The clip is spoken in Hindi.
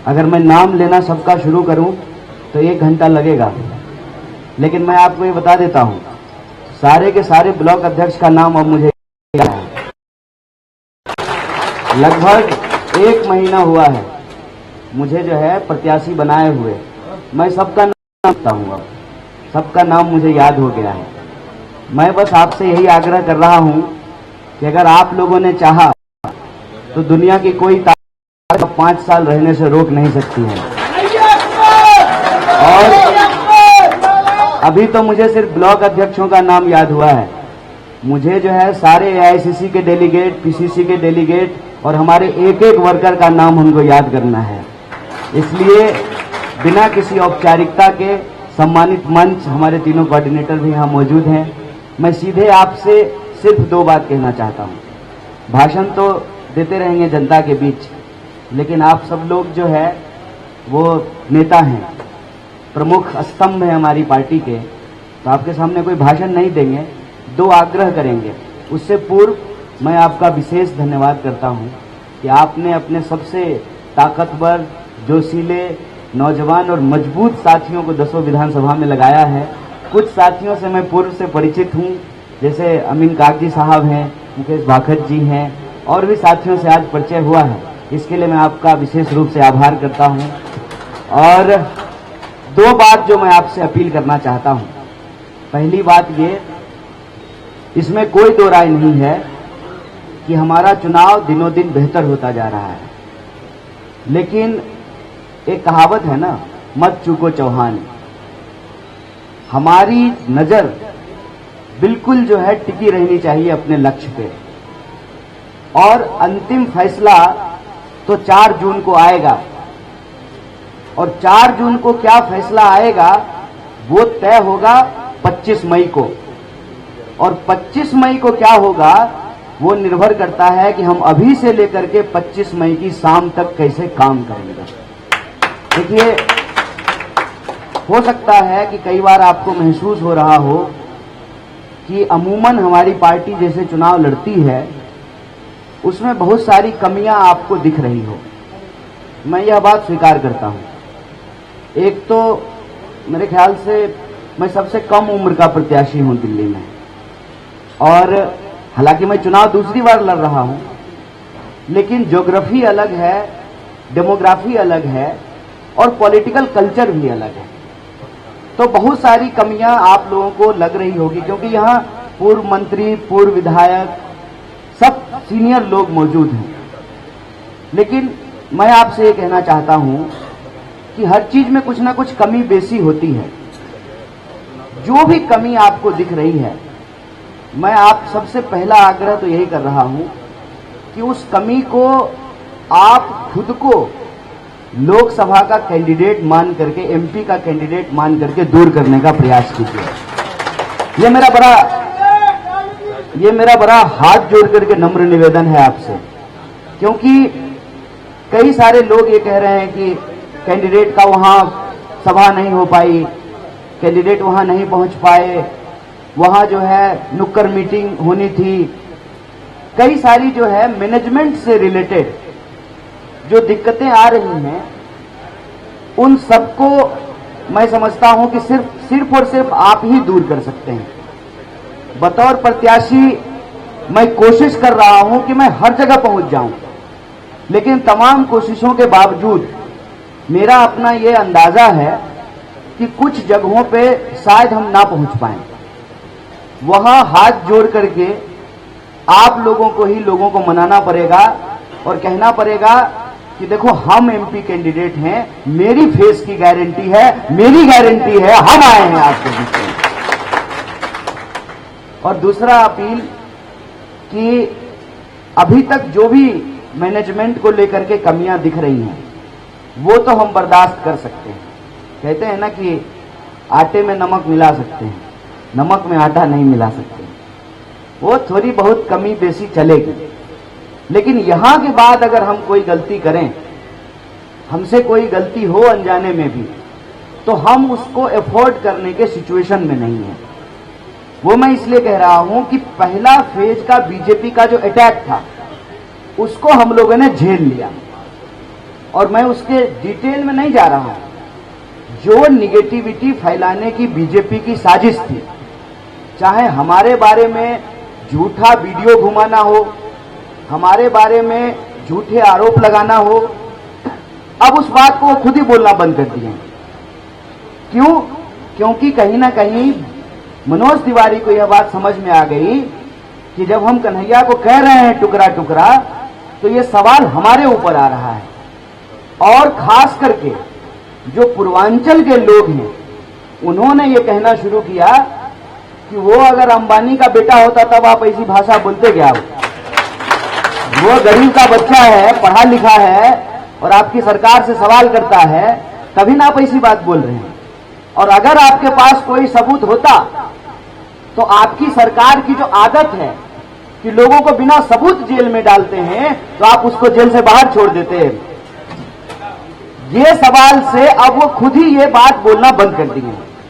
अगर मैं नाम लेना सबका शुरू करूं तो 1 घंटा लगेगा, लेकिन मैं आपको ये बता देता हूं, सारे के सारे ब्लॉक अध्यक्ष का नाम अब मुझे याद है। लगभग 1 महीना हुआ है मुझे जो है प्रत्याशी बनाए हुए। मैं सबका नाम रखता हूं, अब सबका नाम मुझे याद हो गया है। मैं बस आपसे यही आग्रह कर रहा हूं कि अगर आप लोगों ने चाहा तो दुनिया की कोई ताकत 5 साल रहने से रोक नहीं सकती है। और अभी तो मुझे सिर्फ ब्लॉक अध्यक्षों का नाम याद हुआ है, मुझे जो है सारे एआईसीसी के डेलीगेट, पीसीसी के डेलीगेट और हमारे एक एक वर्कर का नाम हमको याद करना है। इसलिए बिना किसी औपचारिकता के सम्मानित मंच, हमारे तीनों कोऑर्डिनेटर भी यहाँ मौजूद हैं। मैं सीधे आपसे सिर्फ 2 बात कहना चाहता हूँ। भाषण तो देते रहेंगे जनता के बीच, लेकिन आप सब लोग जो है वो नेता हैं, प्रमुख स्तंभ हैं हमारी पार्टी के, तो आपके सामने कोई भाषण नहीं देंगे, 2 आग्रह करेंगे। उससे पूर्व मैं आपका विशेष धन्यवाद करता हूं कि आपने अपने सबसे ताकतवर, जोशीले, नौजवान और मजबूत साथियों को 10 विधानसभा में लगाया है। कुछ साथियों से मैं पूर्व से परिचित हूं, जैसे अमीन कागजी साहब हैं, मुकेश भाखत जी हैं, और भी साथियों से आज परिचय हुआ है। इसके लिए मैं आपका विशेष रूप से आभार करता हूं। और 2 बात जो मैं आपसे अपील करना चाहता हूं। पहली बात ये, इसमें कोई 2 राय नहीं है कि हमारा चुनाव दिनों दिन बेहतर होता जा रहा है, लेकिन एक कहावत है ना, मत चूको चौहान। हमारी नजर बिल्कुल जो है टिकी रहनी चाहिए अपने लक्ष्य पे, और अंतिम फैसला तो 4 जून को आएगा। और 4 जून को क्या फैसला आएगा वो तय होगा 25 मई को, और 25 मई को क्या होगा वो निर्भर करता है कि हम अभी से लेकर के 25 मई की शाम तक कैसे काम करेंगे। देखिए, हो सकता है कि कई बार आपको महसूस हो रहा हो कि अमूमन हमारी पार्टी जैसे चुनाव लड़ती है उसमें बहुत सारी कमियां आपको दिख रही हो। मैं यह बात स्वीकार करता हूं। एक तो मेरे ख्याल से मैं सबसे कम उम्र का प्रत्याशी हूं दिल्ली में, और हालांकि मैं चुनाव दूसरी बार लड़ रहा हूं, लेकिन ज्योग्राफी अलग है, डेमोग्राफी अलग है, और पॉलिटिकल कल्चर भी अलग है। तो बहुत सारी कमियां आप लोगों को लग रही होगी, क्योंकि यहां पूर्व मंत्री, पूर्व विधायक, सब सीनियर लोग मौजूद हैं। लेकिन मैं आपसे ये कहना चाहता हूं कि हर चीज में कुछ ना कुछ कमी बेसी होती है। जो भी कमी आपको दिख रही है, मैं आप सबसे पहला आग्रह तो यही कर रहा हूं कि उस कमी को आप खुद को लोकसभा का कैंडिडेट मान करके, एमपी का कैंडिडेट मान करके दूर करने का प्रयास कीजिए। ये मेरा बड़ा हाथ जोड़ करके नम्र निवेदन है आपसे, क्योंकि कई सारे लोग ये कह रहे हैं कि कैंडिडेट का वहां सभा नहीं हो पाई, कैंडिडेट वहां नहीं पहुंच पाए, वहां जो है नुक्कड़ मीटिंग होनी थी। कई सारी जो है मैनेजमेंट से रिलेटेड जो दिक्कतें आ रही हैं, उन सबको मैं समझता हूं कि सिर्फ और सिर्फ आप ही दूर कर सकते हैं। बतौर प्रत्याशी मैं कोशिश कर रहा हूं कि मैं हर जगह पहुंच जाऊं, लेकिन तमाम कोशिशों के बावजूद मेरा अपना ये अंदाजा है कि कुछ जगहों पे शायद हम ना पहुंच पाएं। वहां हाथ जोड़ करके आप लोगों को ही लोगों को मनाना पड़ेगा और कहना पड़ेगा कि देखो, हम एमपी कैंडिडेट हैं, मेरी फेस की गारंटी है, मेरी गारंटी है, हम आए हैं आपके बीच में। और दूसरा अपील कि अभी तक जो भी मैनेजमेंट को लेकर के कमियां दिख रही हैं वो तो हम बर्दाश्त कर सकते हैं। कहते हैं ना कि आटे में नमक मिला सकते हैं, नमक में आटा नहीं मिला सकते। वो थोड़ी बहुत कमी बेसी चलेगी, लेकिन यहां के बाद अगर हम कोई गलती करें, हमसे कोई गलती हो अनजाने में भी, तो हम उसको एफोर्ड करने के सिचुएशन में नहीं है। वो मैं इसलिए कह रहा हूं कि पहला फेज का बीजेपी का जो अटैक था उसको हम लोगों ने झेल लिया। और मैं उसके डिटेल में नहीं जा रहा हूं, जो निगेटिविटी फैलाने की बीजेपी की साजिश थी, चाहे हमारे बारे में झूठा वीडियो घुमाना हो, हमारे बारे में झूठे आरोप लगाना हो, अब उस बात को खुद ही बोलना बंद कर दिए। क्यों? क्योंकि कहीं ना कहीं मनोज तिवारी को यह बात समझ में आ गई कि जब हम कन्हैया को कह रहे हैं टुकड़ा टुकड़ा, तो यह सवाल हमारे ऊपर आ रहा है। और खास करके जो पूर्वांचल के लोग हैं, उन्होंने ये कहना शुरू किया कि वो अगर अंबानी का बेटा होता तब आप ऐसी भाषा बोलते क्या? वो गरीब का बच्चा है, पढ़ा लिखा है और आपकी सरकार से सवाल करता है, तभी ना आप ऐसी बात बोल रहे हैं। और अगर आपके पास कोई सबूत होता तो आपकी सरकार की जो आदत है कि लोगों को बिना सबूत जेल में डालते हैं, तो आप उसको जेल से बाहर छोड़ देते हैं। ये सवाल से अब वो खुद ही ये बात बोलना बंद कर दिए।